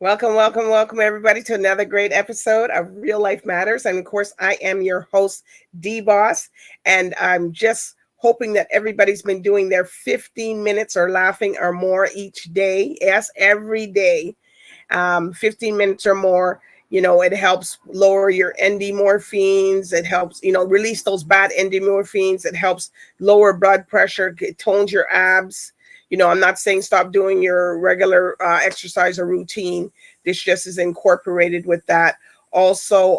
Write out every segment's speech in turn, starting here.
Welcome, welcome, welcome, everybody, to another great episode of Real Life Matters. And of course, I am your host, DBoss, and I'm just hoping that everybody's been doing their 15 minutes or laughing or more each day. Yes, every day, 15 minutes or more. You know, it helps lower your endorphins. It helps, release those bad endorphins. It helps lower blood pressure. It tones your abs. I'm not saying stop doing your regular exercise or routine. This just is incorporated with that. Also,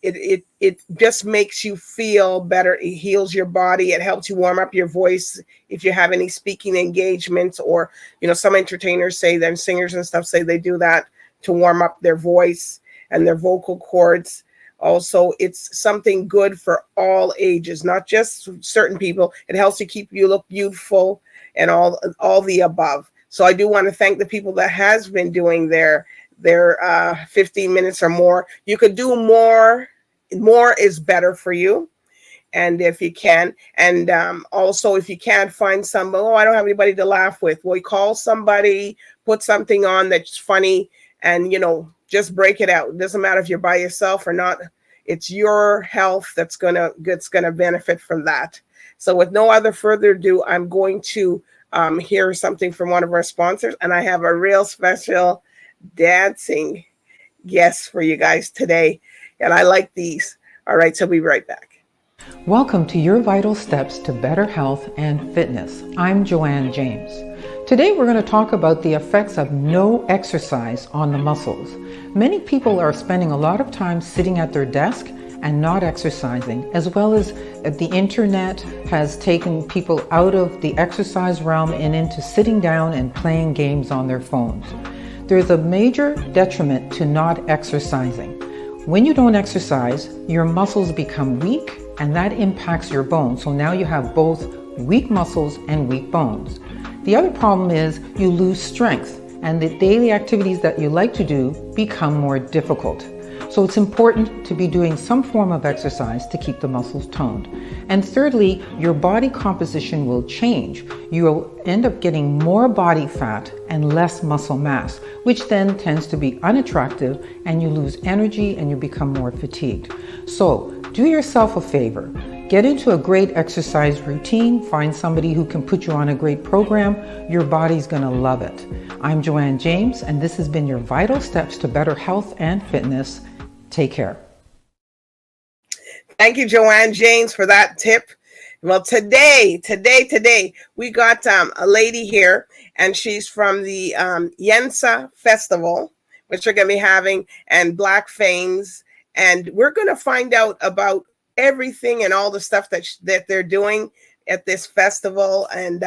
it just makes you feel better. It heals your body. It helps you warm up your voice if you have any speaking engagements, or some entertainers say, then singers and stuff say they do that to warm up their voice and their vocal cords. Also, it's something good for all ages, not just certain people. It helps you look youthful and all the above. So I do want to thank the people that has been doing their 15 minutes or more. You could do more. More is better for you. And if you can, and also if you can't find somebody, I don't have anybody to laugh with. Well, you call somebody, put something on that's funny, and just break it out. It doesn't matter if you're by yourself or not. It's your health that's gonna benefit from that. So with no other further ado, I'm going to hear something from one of our sponsors, and I have a real special dancing guest for you guys today, and I like these. All right, so we'll be right back. Welcome to your vital steps to better health and fitness. I'm Joanne James. Today we're going to talk about the effects of no exercise on the muscles. Many people are spending a lot of time sitting at their desk and not exercising, as well as the internet has taken people out of the exercise realm and into sitting down and playing games on their phones. There's a major detriment to not exercising. When you don't exercise, your muscles become weak, and that impacts your bones. So now you have both weak muscles and weak bones. The other problem is you lose strength, and the daily activities that you like to do become more difficult. So it's important to be doing some form of exercise to keep the muscles toned. And thirdly, your body composition will change. You will end up getting more body fat and less muscle mass, which then tends to be unattractive, and you lose energy and you become more fatigued. So do yourself a favor. Get into a great exercise routine. Find somebody who can put you on a great program. Your body's going to love it. I'm Joanne James, and this has been your Vital Steps to Better Health and Fitness. Take care. Thank you, Joanne James, for that tip. Well, today, we got a lady here, and she's from the YENSA festival, which we're going to be having, and Black Fames. And we're going to find out about everything and all the stuff that they're doing at this festival, and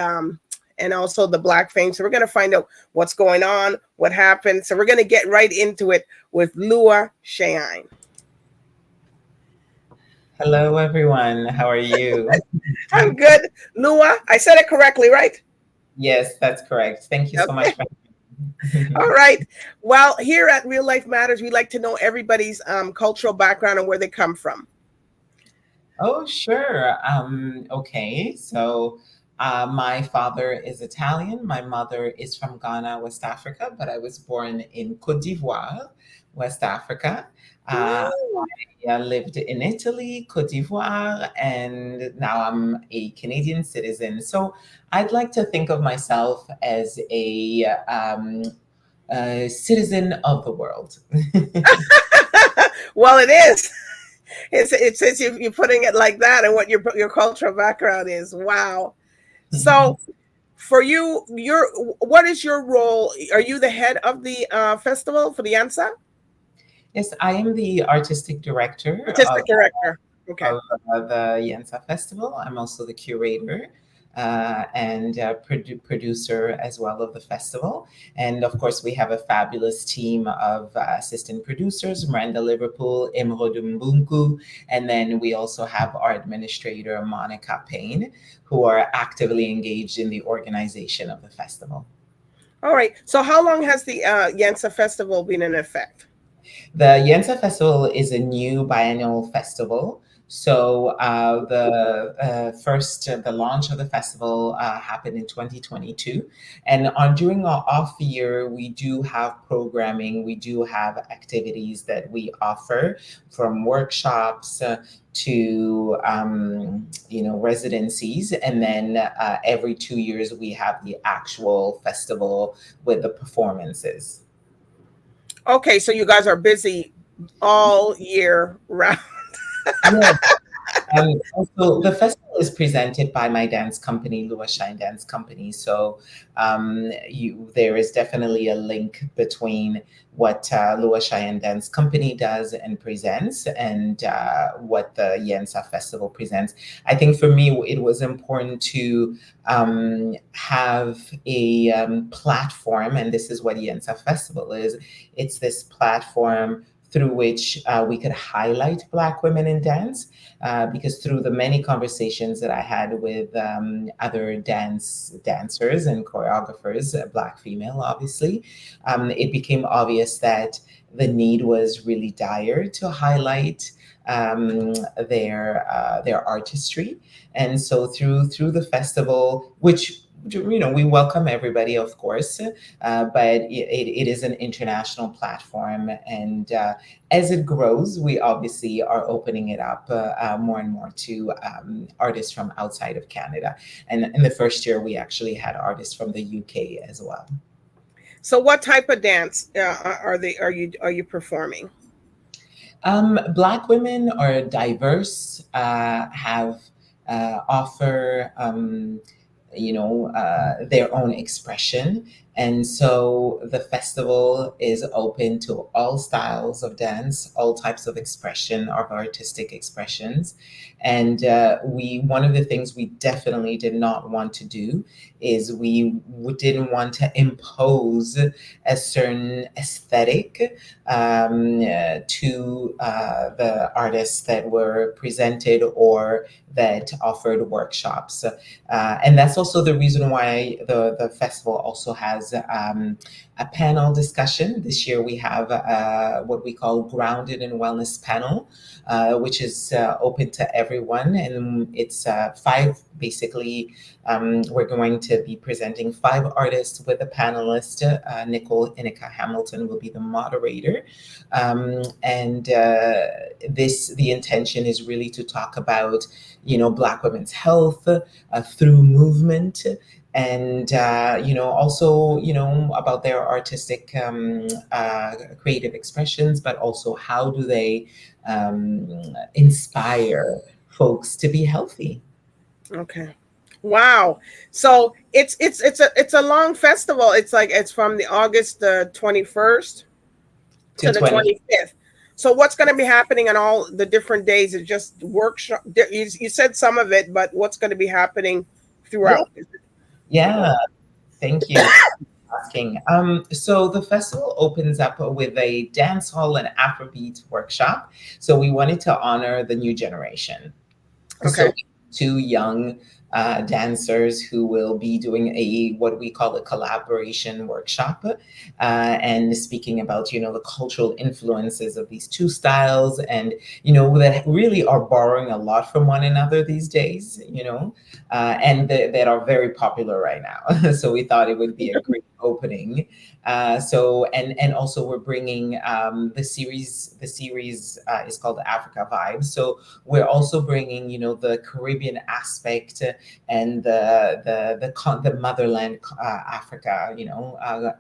also the Black Fame. So we're going to find out what's going on, what happened. So we're going to get right into it with LUA SHAYENNE. Hello, everyone. How are you? I'm good. LUA, I said it correctly, right? Yes, that's correct. Thank you so much for All right. Well, here at Real Life Matters, we like to know everybody's cultural background and where they come from. Oh, sure. Okay. So my father is Italian. My mother is from Ghana, West Africa, but I was born in Côte d'Ivoire, West Africa. I lived in Italy, Côte d'Ivoire, and now I'm a Canadian citizen. So I'd like to think of myself as a citizen of the world. Well, it is. It's you're putting it like that, and what your cultural background is. Wow. So for you, what is your role? Are you the head of the festival for the YENSA? Yes, I am the artistic director. Okay. Of the YENSA Festival. I'm also the curator and producer as well of the festival. And of course, we have a fabulous team of assistant producers, Miranda Liverpool, Imrod Mbunku, and then we also have our administrator, Monica Payne, who are actively engaged in the organization of the festival. All right. So how long has the YENSA Festival been in effect? The YENSA Festival is a new biennial festival. So the launch of the festival happened in 2022, and during our off year, we do have programming, we do have activities that we offer, from workshops to residencies, and then every 2 years we have the actual festival with the performances. Okay, so you guys are busy all year round. Yeah. Also, the festival is presented by my dance company, LUA SHAYENNE Dance Company. So there is definitely a link between what LUA SHAYENNE Dance Company does and presents, and what the YENSA Festival presents. I think for me, it was important to have a platform, and this is what YENSA Festival is. It's this platform through which we could highlight Black women in dance, because through the many conversations that I had with other dancers and choreographers, Black female, obviously, it became obvious that the need was really dire to highlight their artistry. And so through the festival, which we welcome everybody, of course, but it is an international platform, and as it grows, we obviously are opening it up more and more to artists from outside of Canada. And in the first year, we actually had artists from the UK as well. So, what type of dance are you performing? Black women are diverse, have offer their own expression. And so the festival is open to all styles of dance, all types of expression, of artistic expressions. And one of the things we definitely did not want to do is we didn't want to impose a certain aesthetic to the artists that were presented or that offered workshops. And that's also the reason why the festival also has a panel discussion. This year we have what we call Grounded in Wellness panel, which is open to everyone. And it's five, basically, we're going to be presenting 5 artists with a panelist. Nicole Inika Hamilton will be the moderator. And the intention is really to talk about, Black women's health through movement, and also about their artistic creative expressions, but also how do they inspire folks to be healthy. Okay. Wow. So it's a long festival. It's from the August the 21st to the 25th. So what's going to be happening on all the different days? Is just workshop? You said some of it, but what's going to be happening throughout? Yeah. Thank you for asking. So the festival opens up with a dance hall and Afrobeat workshop. So we wanted to honor the new generation. Okay. So 2 young dancers who will be doing what we call a collaboration workshop, and speaking about the cultural influences of these 2 styles, and that really are borrowing a lot from one another these days, and that are very popular right now. So we thought it would be a great opening. So also we're bringing the series is called Africa Vibes. So we're also bringing the Caribbean aspect and the motherland Africa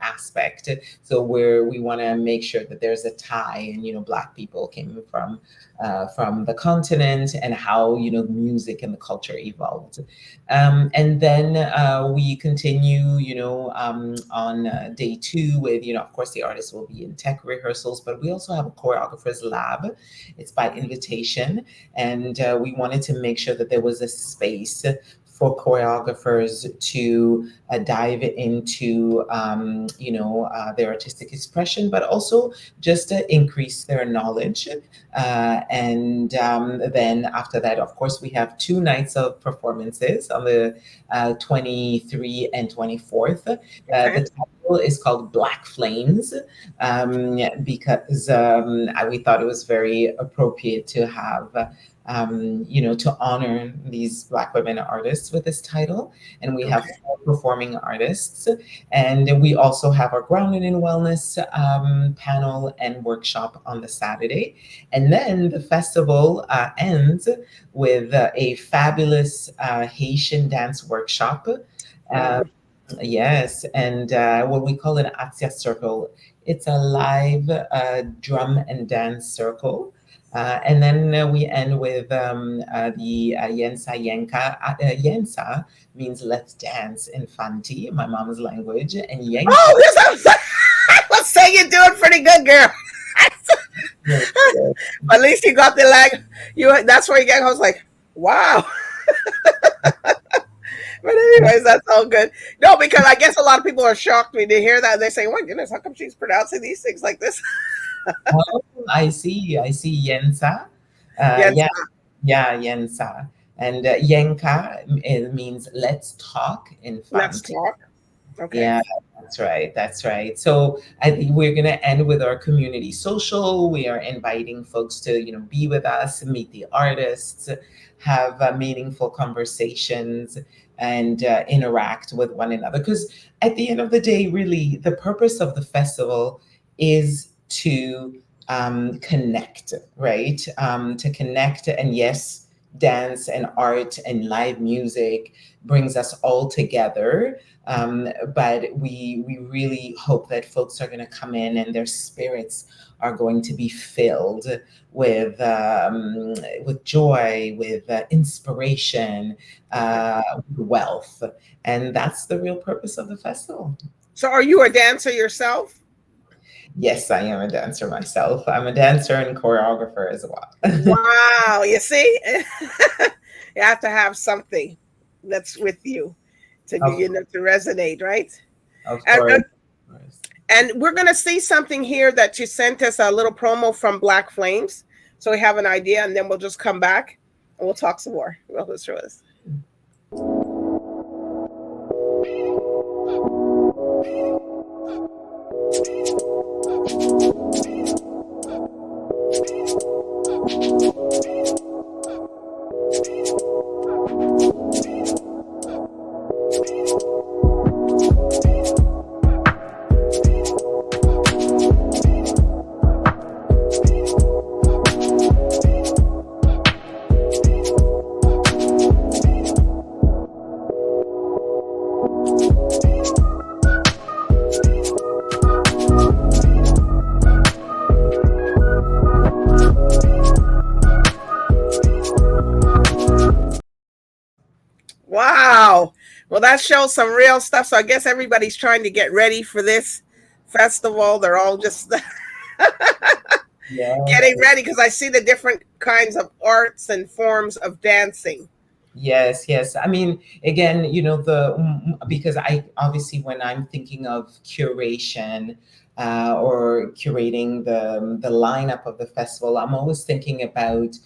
aspect. So we want to make sure that there's a tie, and Black people came from the continent, and how music and the culture evolved. And then we continue on day 2 with of course the artists will be in tech rehearsals, but we also have a choreographer's lab. It's by invitation, and we wanted to make sure that there was a space for choreographers to dive into their artistic expression, but also just to increase their knowledge. And then after that, of course, we have 2 nights of performances on the 23rd and 24th. The title is called Black Flames, because we thought it was very appropriate to have to honor these Black women artists with this title. And we have Okay. 4 performing artists. And we also have our Grounded in Wellness panel and workshop on the Saturday. And then the festival ends with a fabulous Haitian dance workshop. Wow. Yes, and what we call an Atia Circle. It's a live drum and dance circle. And then we end with the YENSA Yenka. YENSA means let's dance in Fanti, my mom's language. And Yenka. Oh, this I was saying you're doing pretty good, girl. Yes, yes. At least you got the leg. You. That's where you get. I was like, wow. But anyways, that's all good. No, because I guess a lot of people are shocked when they hear that. They say, "Oh my goodness, how come she's pronouncing these things like this?" Oh, I see. I see YENSA. Yes, Yeah, yeah, YENSA. And Yenka, it means let's talk in let's Fanti. talk. Okay. Yeah, that's right. That's right. So I think we're going to end with our community social. We are inviting folks to, be with us, meet the artists, have meaningful conversations, and interact with one another. Because at the end of the day, really, the purpose of the festival is to connect, right? To connect, and yes, dance and art and live music brings us all together. But we really hope that folks are going to come in and their spirits are going to be filled with joy, with inspiration, wealth, and that's the real purpose of the festival. So, are you a dancer yourself? Yes, I am a dancer myself. I'm a dancer and choreographer as well. Wow. You see, you have to have something that's with you to Of, to resonate, right? of And, course. uh, and we're gonna see something here that you sent us a little promo from Black Flames, so we have an idea, and then we'll just come back and we'll talk some more. We'll go through this. Wow. Well, that shows some real stuff. So I guess everybody's trying to get ready for this festival. They're all just Yeah. getting ready because I see the different kinds of arts and forms of dancing. Yes, yes. I mean, again, because I obviously when I'm thinking of curation or curating the lineup of the festival, I'm always thinking about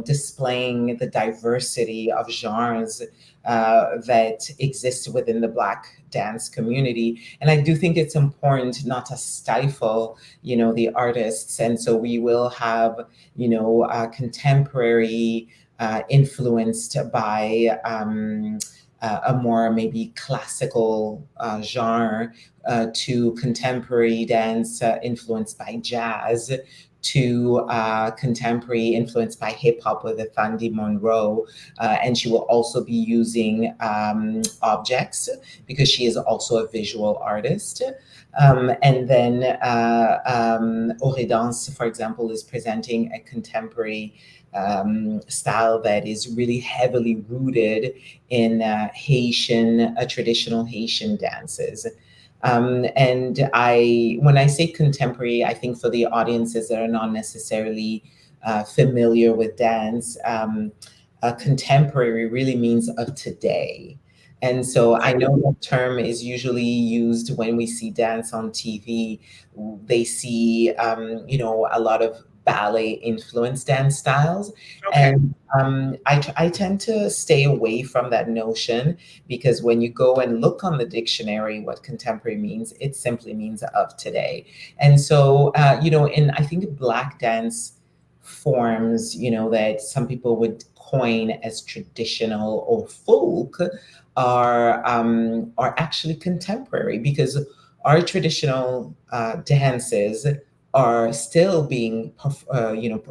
displaying the diversity of genres that exist within the Black dance community. And I do think it's important not to stifle, the artists. And so we will have, contemporary influenced by a more maybe classical genre to contemporary dance influenced by jazz to contemporary influenced by hip hop with Thandi Monroe. And she will also be using objects because she is also a visual artist. And then Oredance, for example, is presenting a contemporary style that is really heavily rooted in traditional Haitian dances. And when I say contemporary, I think for the audiences that are not necessarily familiar with dance, contemporary really means of today. And so I know that term is usually used when we see dance on TV. They see, a lot of ballet influenced dance styles. Okay. And I tend to stay away from that notion because when you go and look on the dictionary, what contemporary means, it simply means of today. And so, I think Black dance forms, that some people would coin as traditional or folk are actually contemporary, because our traditional dances are still being,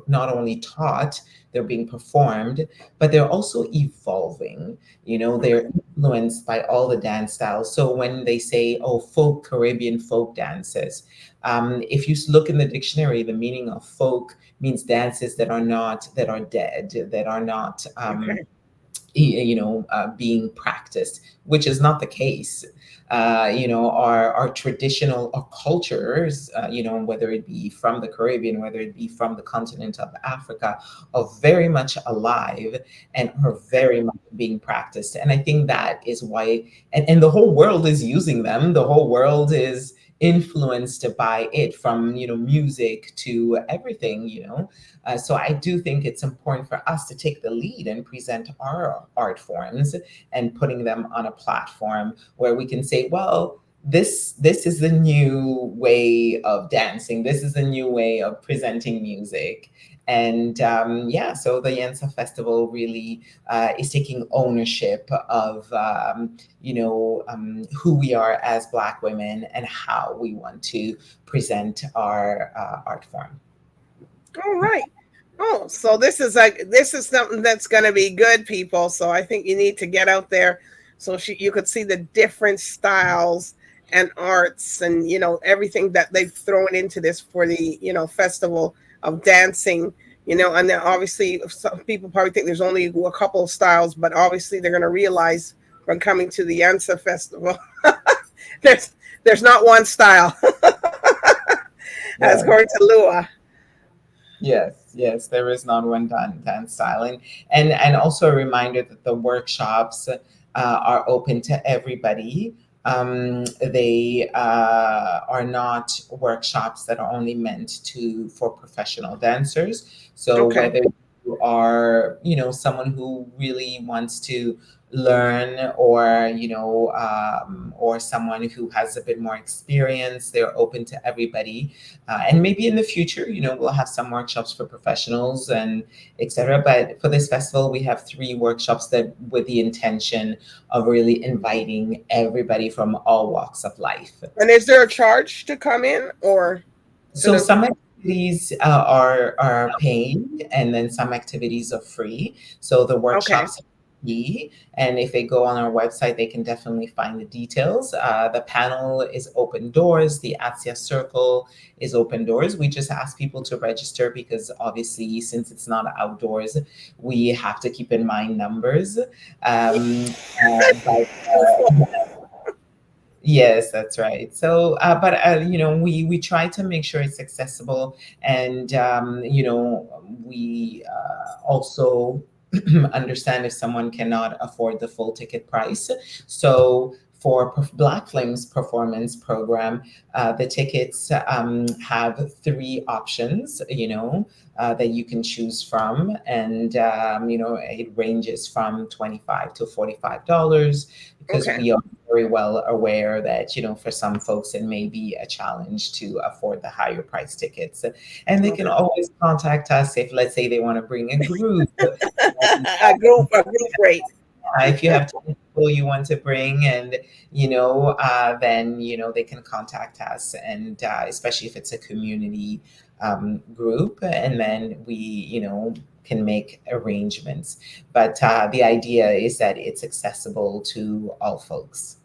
not only taught, they're being performed, but they're also evolving. They're influenced by all the dance styles. So when they say, oh, folk, Caribbean folk dances, if you look in the dictionary, the meaning of folk means dances that are dead, that are not being practiced, which is not the case. Our traditional, our cultures, whether it be from the Caribbean, whether it be from the continent of Africa, are very much alive and are very much being practiced. And I think that is why, and the whole world is using them. The whole world is influenced by it, from music to everything. So I do think it's important for us to take the lead and present our art forms and putting them on a platform where we can say, well, this is the new way of dancing. This is the new way of presenting music. And so the YENSA Festival really is taking ownership of who we are as Black women and how we want to present our art form. All right. Oh, so this is something that's going to be good, people. So I think you need to get out there so you could see the different styles and arts and everything that they've thrown into this for the festival of dancing. And then obviously some people probably think there's only a couple of styles, but obviously they're going to realize from coming to the YENSA festival there's not one style. As according to LUA. Yes, there is not one dance style, and also a reminder that the workshops are open to everybody. They are not workshops that are only meant for professional dancers. So whether you are, someone who really wants to learn, or or someone who has a bit more experience, they're open to everybody. And maybe in the future, we'll have some workshops for professionals and etc. But for this festival, we have 3 workshops that with the intention of really inviting everybody from all walks of life. And is there a charge to come in, or? So some activities are paid, and then some activities are free. So the workshops and if they go on our website, they can definitely find the details. The panel is open doors. The ATSIA Circle is open doors. We just ask people to register because obviously, since it's not outdoors, we have to keep in mind numbers. Yes, that's right. So, we try to make sure it's accessible, and we also understand if someone cannot afford the full ticket price. So for Black Flames Performance Program, the tickets have 3 options, that you can choose from. And, it ranges from $25 to $45 because we are very well aware that, for some folks, it may be a challenge to afford the higher price tickets. And they can always contact us if, let's say, they want to bring a group. a group rate. If you have 10 people you want to bring, and then they can contact us, and especially if it's a community group, and then we can make arrangements. But the idea is that it's accessible to all folks.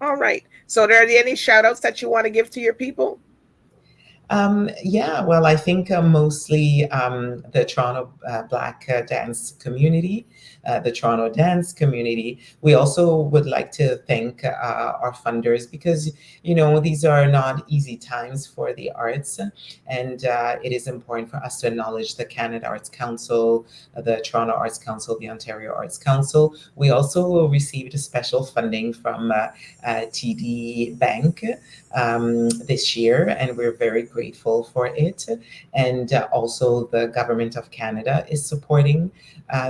All right. So are there any shout outs that you want to give to your people? Well, I think mostly the Toronto Black dance community, the Toronto dance community. We also would like to thank our funders because, these are not easy times for the arts. And it is important for us to acknowledge the Canada Arts Council, the Toronto Arts Council, the Ontario Arts Council. We also received a special funding from TD Bank this year, and we're very grateful for it. And also the government of Canada is supporting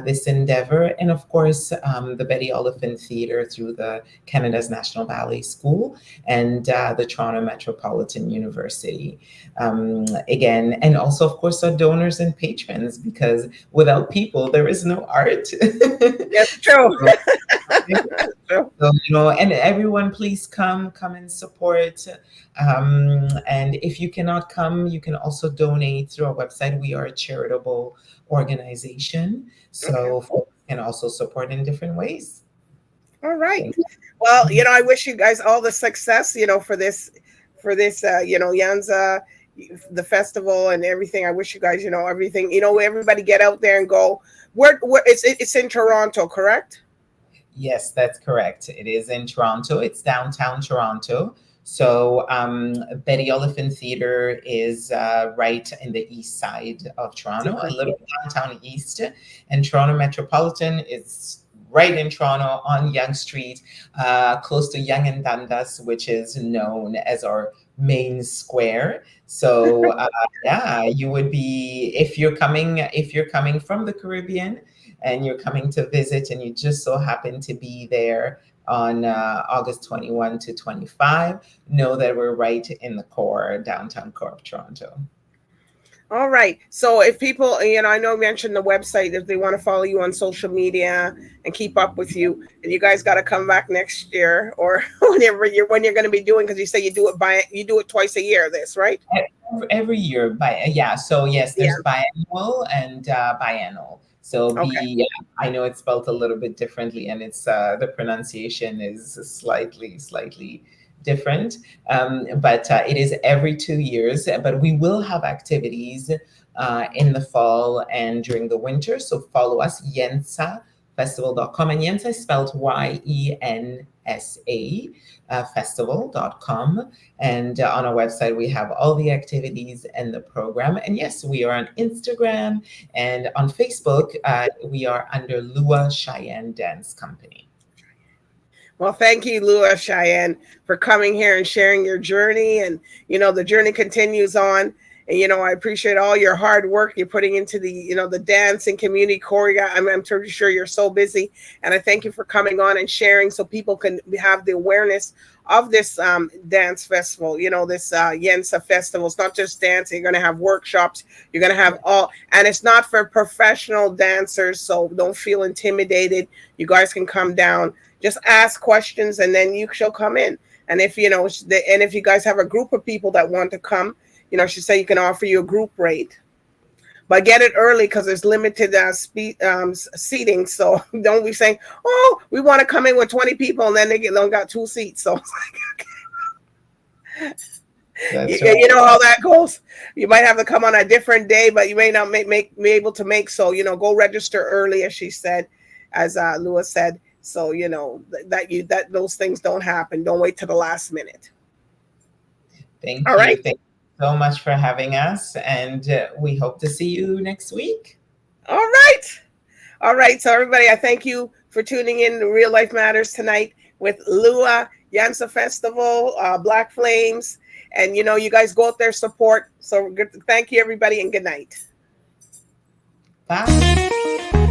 this endeavor. And of course, the Betty Oliphant Theatre through the Canada's National Ballet School and the Toronto Metropolitan University. Again, and also, of course, our donors and patrons, because without people, there is no art. That's true. So, and everyone, please come and support. And if you cannot come, you can also donate through our website. We are a charitable organization, so folks can also support in different ways. All right. Well, I wish you guys all the success, for this, YENSA, the festival and everything. I wish you guys, everything, everybody get out there and go. Where it's in Toronto, correct? Yes, that's correct. It is in Toronto. It's downtown Toronto. So Betty Oliphant Theatre is right in the east side of Toronto, a little downtown east. And Toronto Metropolitan is right in Toronto on Yonge Street, close to Yonge and Dundas, which is known as our main square. So you would be, if you're coming from the Caribbean and you're coming to visit and you just so happen to be there on August 21 to 25, know that we're right in the downtown core of Toronto. All right. So if people, I know you mentioned the website, if they want to follow you on social media and keep up with you, and you guys got to come back next year or whenever you're going to be doing, because you say you do it twice a year, right? Every year. So yes, there's biennial and biennial. So I know it's spelled a little bit differently, and it's the pronunciation is slightly different, but it is every 2 years. But we will have activities in the fall and during the winter. So follow us, YENSAfestival.com, and YENSA is spelled YENSA. Festival.com, and on our website we have all the activities and the program. And yes, we are on Instagram and on Facebook. We are under LUA Cheyenne Dance Company. Well, thank you, LUA Cheyenne, for coming here and sharing your journey. And the journey continues on. And I appreciate all your hard work you're putting into the the dance and community choreo. I'm pretty sure you're so busy, and I thank you for coming on and sharing so people can have the awareness of this dance festival. This YENSA festival. It's not just dancing. You're going to have workshops. You're going to have and it's not for professional dancers, so don't feel intimidated. You guys can come down, just ask questions, and then you shall come in. And if if you guys have a group of people that want to come, she said you can offer you a group rate, but get it early because there's limited seating. So don't be saying, "Oh, we want to come in with 20 people," and then they only got 2 seats. So it's like, okay. You know how that goes. You might have to come on a different day, but you may not be able to make. So go register early, as she said, as Lewis said. So that those things don't happen. Don't wait till the last minute. Thank you. All right. Thank you so much for having us, and we hope to see you next week. All right. So everybody, I thank you for tuning in to Real Life Matters tonight with LUA, YENSA Festival, Black Flames, and you guys go out there, support. So thank you, everybody, and good night. Bye.